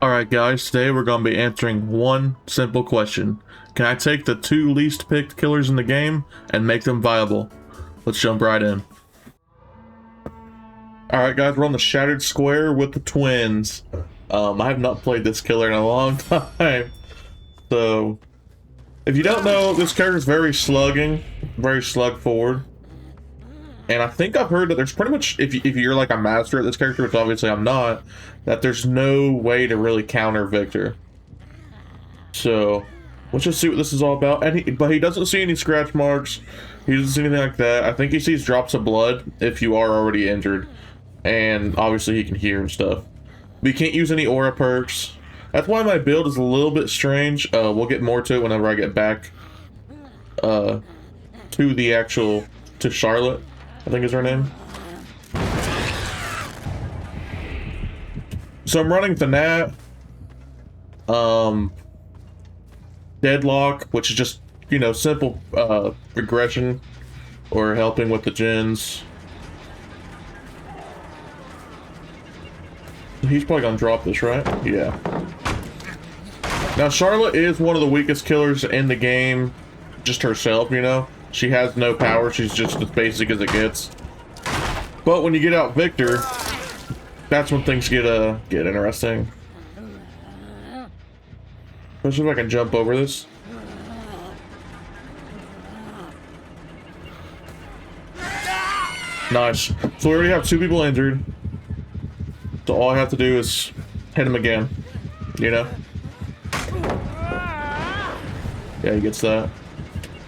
Alright guys, today we're going to be answering one simple question. Can I take the two least picked killers in the game and make them viable? Let's jump right in. Alright guys, we're on the Shattered Square with the twins. I have not played this killer in a long time. So, if you don't know, this character is very slug forward. And I think I've heard that there's pretty much, if you're like a master at this character, which obviously I'm not, that there's no way to really counter Victor. So, let's just see what this is all about. But he doesn't see any scratch marks. He doesn't see anything like that. I think he sees drops of blood if you are already injured. And obviously he can hear and stuff. But you can't use any aura perks. That's why my build is a little bit strange. We'll get more to it whenever I get back to Charlotte, I think is her name. So I'm running Thanat, Deadlock, which is just, you know, simple regression or helping with the gens. He's probably gonna drop this, right? Yeah. Now Charlotte is one of the weakest killers in the game, just herself, you know. She has no power, she's just as basic as it gets. But when you get out Victor, that's when things get interesting. Let's see if I can jump over this. Nice. So we already have two people injured. So all I have to do is hit him again, you know? Yeah, he gets that.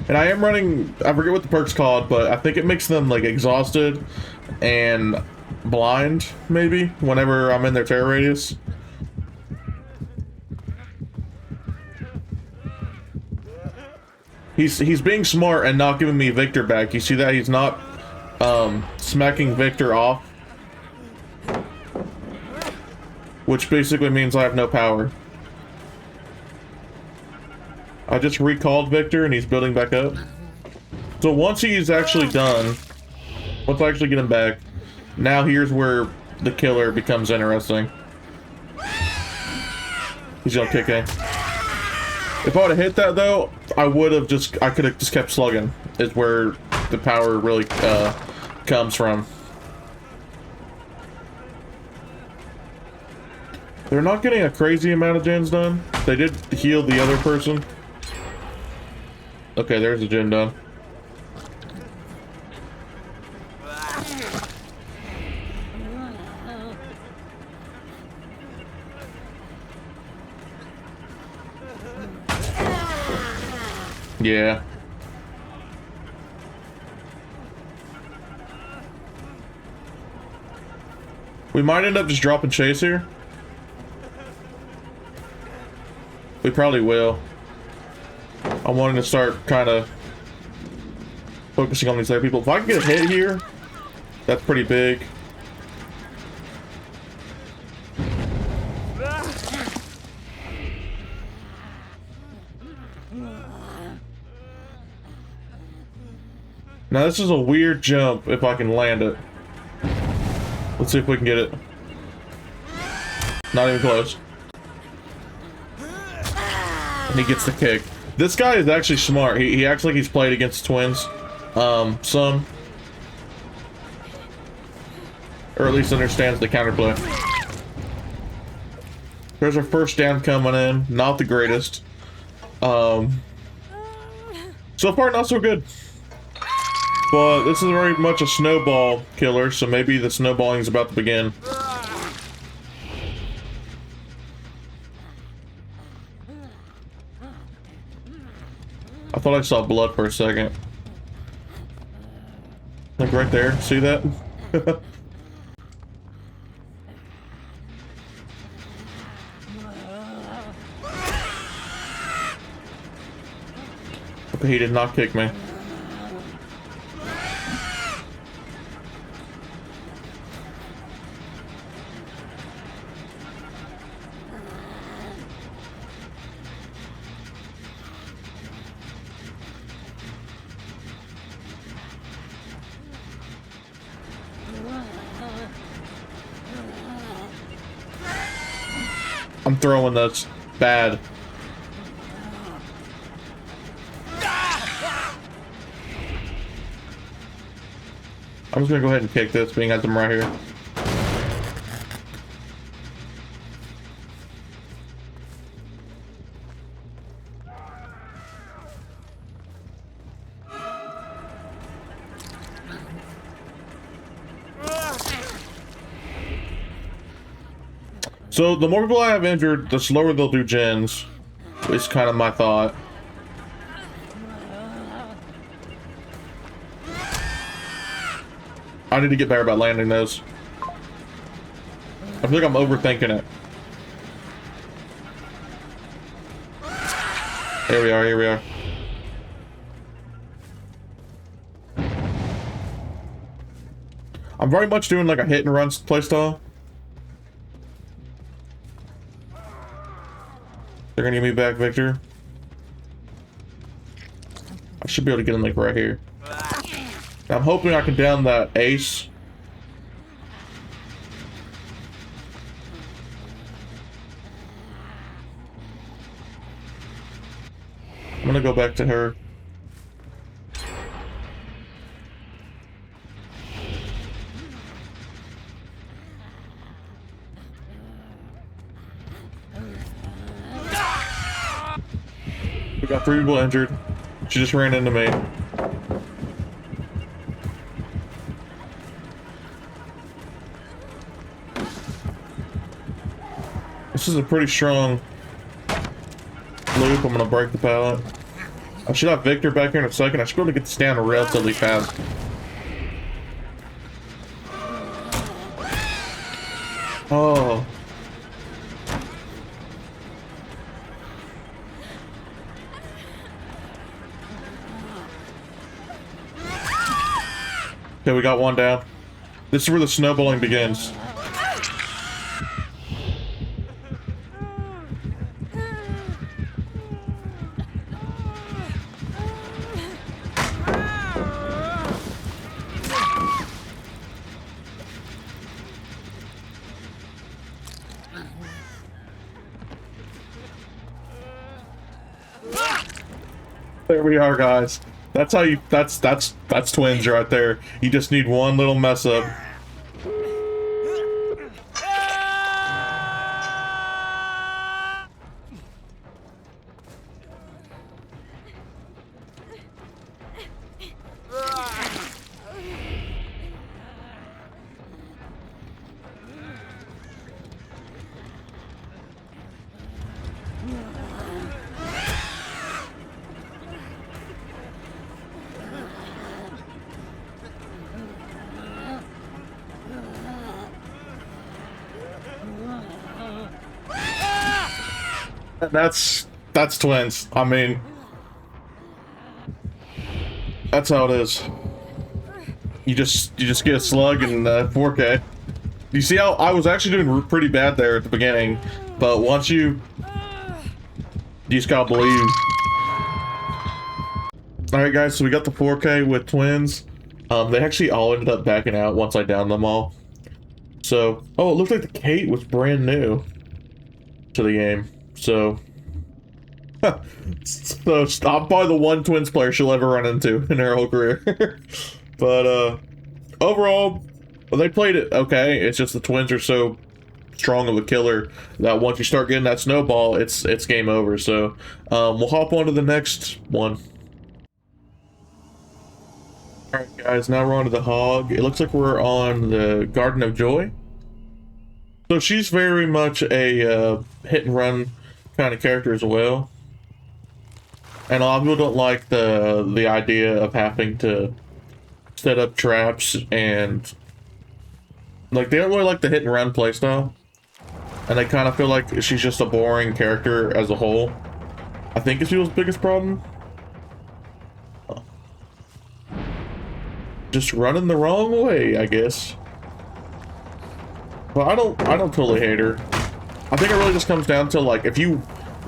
And I am running, I forget what the perk's called, but I think it makes them like exhausted and blind, maybe, whenever I'm in their terror radius. He's being smart and not giving me Victor back. You see that? He's not smacking Victor off. Which basically means I have no power. I just recalled Victor and he's building back up. So once he's actually done, once I actually get him back, now here's where the killer becomes interesting. He's gonna kick in. If I would have hit that though, I could have just kept slugging, is where the power really comes from. They're not getting a crazy amount of gens done. They did heal the other person. Okay, there's a gen done. Yeah. We might end up just dropping Chase here. We probably will. I'm wanting to start kind of focusing on these other people. If I can get a hit here, that's pretty big. Now this is a weird jump if I can land it. Let's see if we can get it. Not even close. And he gets the kick. This guy is actually smart. He acts like he's played against twins. Some. Or at least understands the counterplay. There's our first down coming in. Not the greatest. So far, not so good. But this is very much a snowball killer, so maybe the snowballing is about to begin. I thought I saw blood for a second. Like right there, see that? Okay, he did not kick me. I'm throwing this bad. I'm just gonna go ahead and kick this, being as I'm right here. So the more people I have injured, the slower they'll do gens. Is kind of my thought. I need to get better about landing those. I feel like I'm overthinking it. Here we are, here we are. I'm very much doing like a hit and run playstyle. They're gonna give me back Victor. I should be able to get him like right here. I'm hoping I can down that ace. I'm gonna go back to her. We got 3 people injured. She just ran into me. This is a pretty strong loop. I'm gonna break the pallet. I should have Victor back here in a second. I should be able to get this down relatively fast. Oh. Okay, we got one down. This is where the snowballing begins. There we are, guys. That's how you. That's twins right there. You just need one little mess up. That's twins. I mean, that's how it is. You just get a slug in 4K. You see how I was actually doing pretty bad there at the beginning, but once you just gotta believe. All right, guys. So we got the 4K with twins. They actually all ended up backing out once I downed them all. So, oh, it looked like the Kate was brand new to the game. So, so I'm probably the one twins player she'll ever run into in her whole career. But overall, well, they played it okay. It's just the twins are so strong of a killer that once you start getting that snowball, it's game over. So we'll hop on to the next one. All right, guys. Now we're on to the hog. It looks like we're on the Garden of Joy. So she's very much a hit and run kind of character as well. And a lot of people don't like the idea of having to set up traps, and like they don't really like the hit and run playstyle. And they kind of feel like she's just a boring character as a whole. I think it's people's biggest problem. Just running the wrong way, I guess. But I don't totally hate her. I think it really just comes down to like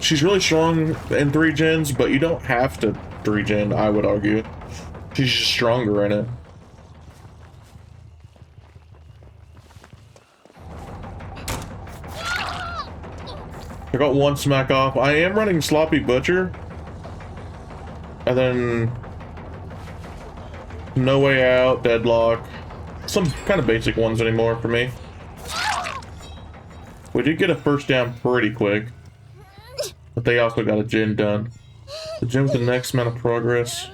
she's really strong in 3 gens, but you don't have to 3 gen, I would argue. She's just stronger in it. I got one smack off. I am running Sloppy Butcher. And then No Way Out, Deadlock. Some kind of basic ones anymore for me. We did get a first down pretty quick. But they also got a gen done. The gen with the next amount of progress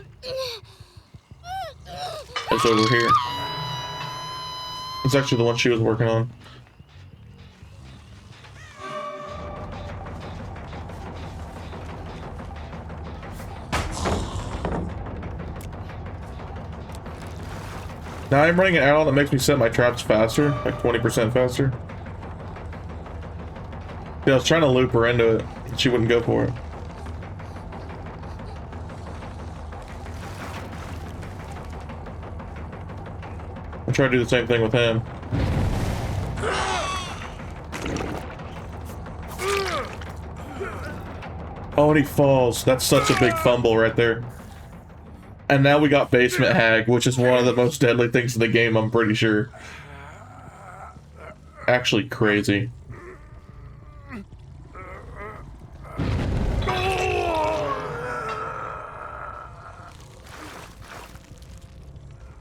is over here. It's actually the one she was working on. Now I'm running an add-on that makes me set my traps faster, like 20% faster. Yeah, I was trying to loop her into it, and she wouldn't go for it. I'll try to do the same thing with him. Oh, and he falls. That's such a big fumble right there. And now we got Basement Hag, which is one of the most deadly things in the game, I'm pretty sure. Actually crazy.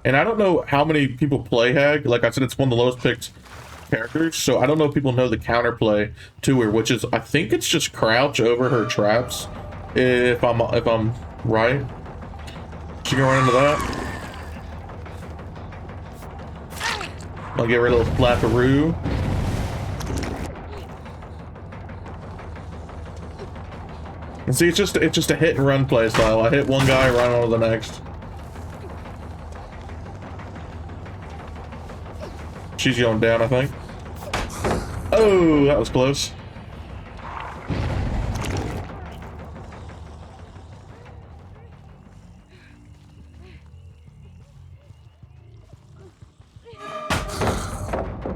And I don't know how many people play Hag. Like I said, it's one of the lowest picked characters, so I don't know if people know the counterplay to her, which is I think it's just crouch over her traps. If I'm right. She can run into that. I'll get rid of the flapperoo. And see, it's just a hit and run play style. I hit one guy, run on to the next. She's going down, I think. Oh, that was close.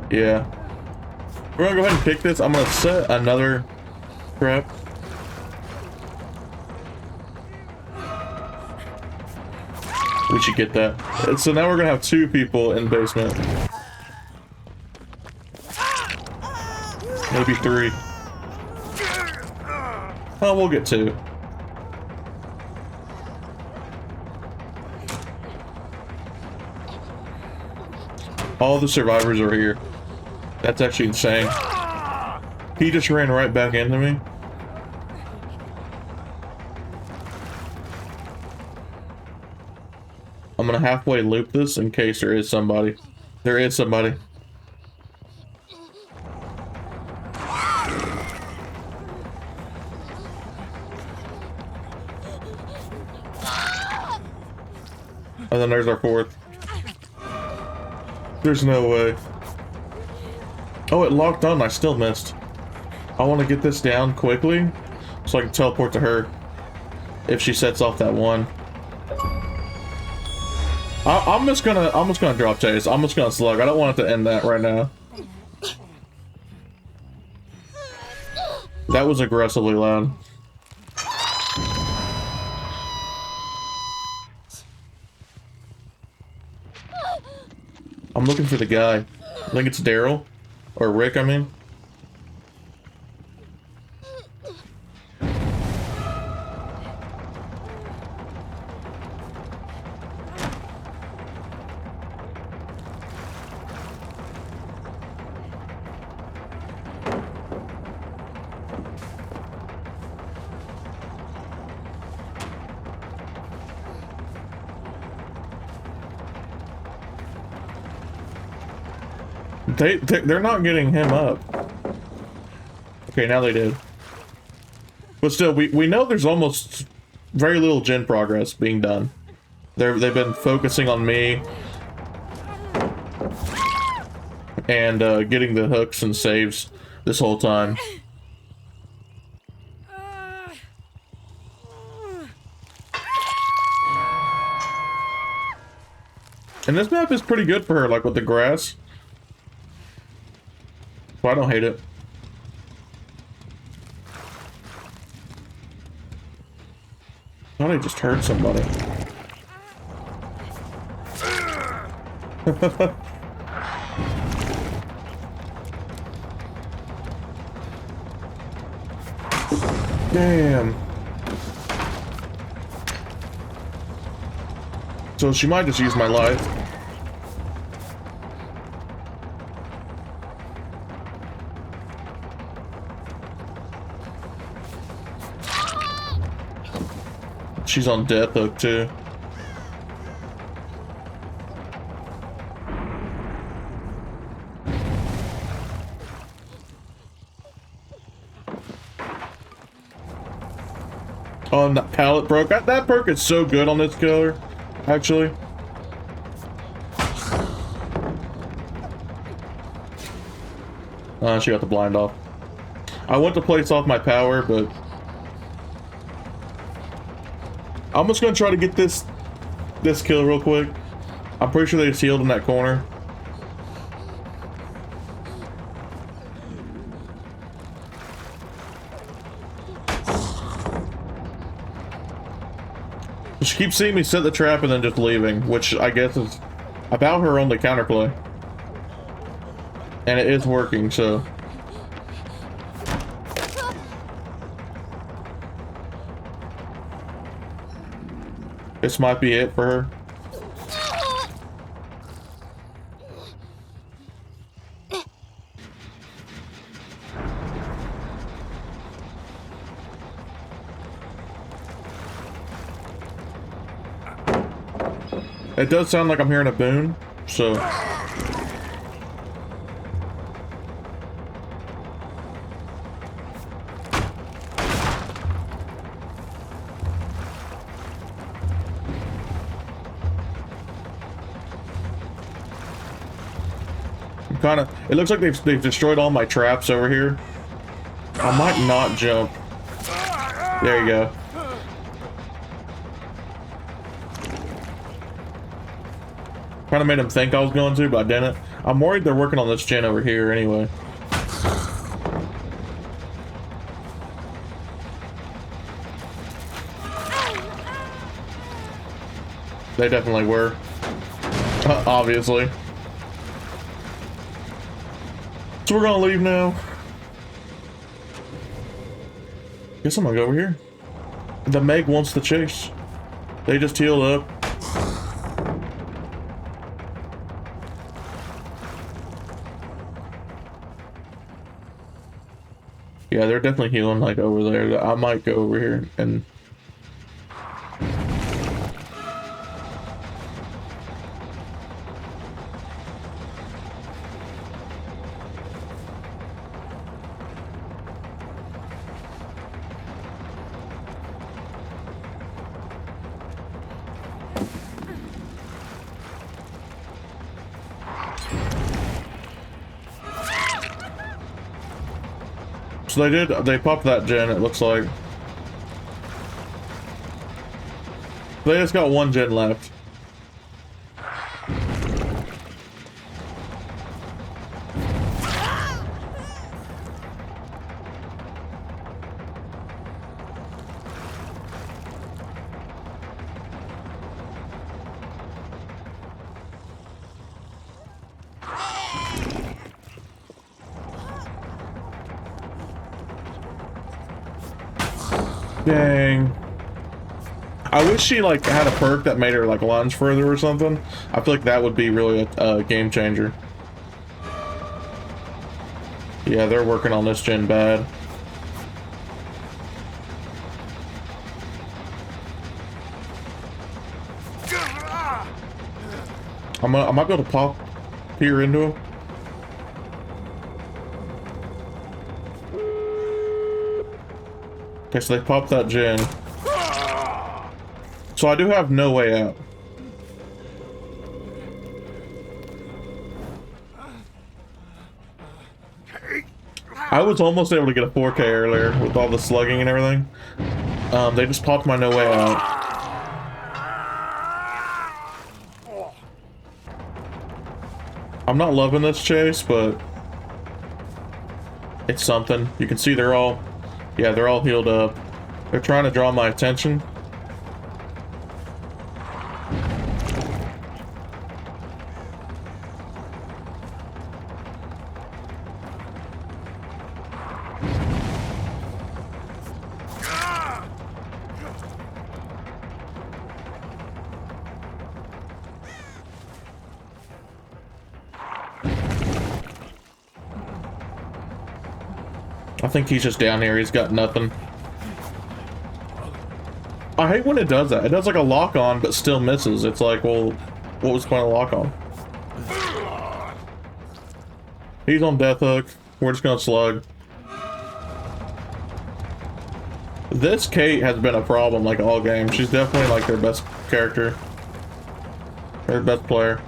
Yeah. We're gonna go ahead and pick this. I'm gonna set another trap. We should get that. So now we're gonna have 2 people in basement. Maybe 3. Oh, we'll get 2. All the survivors are here. That's actually insane. He just ran right back into me. I'm gonna halfway loop this in case there is somebody. There is somebody. And then there's our 4th. There's no way. Oh, it locked on. I still missed. I want to get this down quickly so I can teleport to her if she sets off that one. I'm just gonna drop chase. I'm just gonna slug. I don't want it to end that right now. That was aggressively loud. I'm looking for the guy. I think it's Daryl. Or Rick, I mean. They're not getting him up. Okay, now they did. But still, we know there's almost very little gen progress being done. They've been focusing on me and getting the hooks and saves this whole time. And this map is pretty good for her, like with the grass. Well, I don't hate it. I thought I just heard somebody. Damn. So she might just use my life. She's on death hook too. Oh, and that pallet broke. That perk is so good on this killer, actually. She got the blind off. I went to place off my power, but I'm just gonna try to get this kill real quick. I'm pretty sure they just healed in that corner. She keeps seeing me set the trap and then just leaving, which I guess is about her on the counterplay. And it is working, so. This might be it for her. It does sound like I'm hearing a boon, so. It looks like they've destroyed all my traps over here. I might not jump. There you go. Kind of made them think I was going to, but I didn't. I'm worried they're working on this gen over here anyway. They definitely were. Obviously. So we're gonna leave now. Guess I'm gonna go over here. The Meg wants to chase. They just healed up. Yeah, they're definitely healing like over there. I might go over here and... So they popped that gen, it looks like. They just got one gen left. Dang. I wish she like had a perk that made her like lunge further or something. I feel like that would be really a game changer. Yeah, they're working on this gen bad. I might be able to pop peer into him. Okay, so they popped that gen. So I do have no way out. I was almost able to get a 4K earlier with all the slugging and everything. They just popped my no way out. I'm not loving this chase, but it's something. You can see they're all healed up. They're trying to draw my attention. I think he's just down here. He's got nothing. I hate when it does that. It does like a lock on, but still misses. It's like, well, what was the point of lock on? He's on death hook. We're just gonna slug. This Kate has been a problem like all game. She's definitely like their best character. Their best player.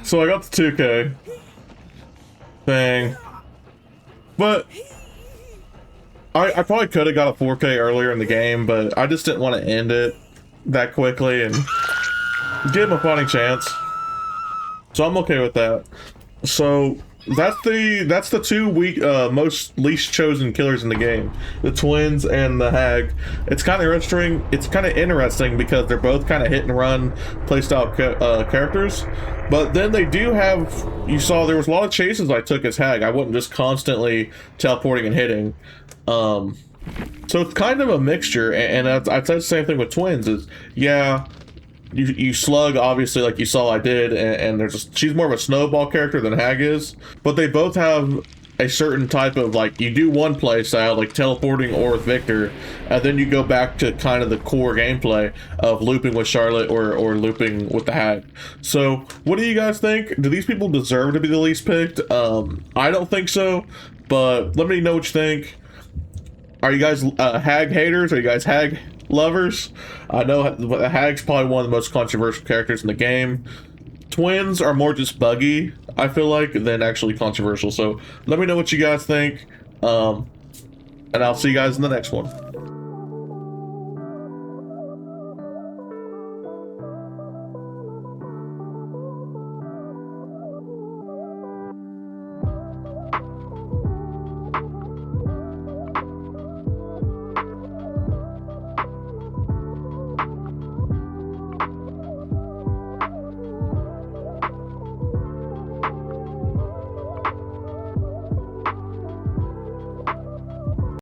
So I got the 2K thing, but I probably could have got a 4K earlier in the game, but I just didn't want to end it that quickly and give him a fighting chance. So I'm okay with that. So that's the two most least chosen killers in the game, the twins and the hag. It's kind of interesting. It's kind of interesting because they're both kind of hit and run playstyle characters, but then they do have. You saw there was a lot of chases I took as hag. I wasn't just constantly teleporting and hitting. So it's kind of a mixture, and I'd say the same thing with twins. Is yeah. You slug, obviously, like you saw I did, and she's more of a snowball character than Hag is, but they both have a certain type of, like, you do one play style, like teleporting or with Victor, and then you go back to kind of the core gameplay of looping with Charlotte or looping with the Hag. So, what do you guys think? Do these people deserve to be the least picked? I don't think so, but let me know what you think. Are you guys Hag haters? Are you guys Hag lovers? I know Hag's probably one of the most controversial characters in the game. Twins are more just buggy, I feel like, than actually controversial. So let me know what you guys think, and I'll see you guys in the next one.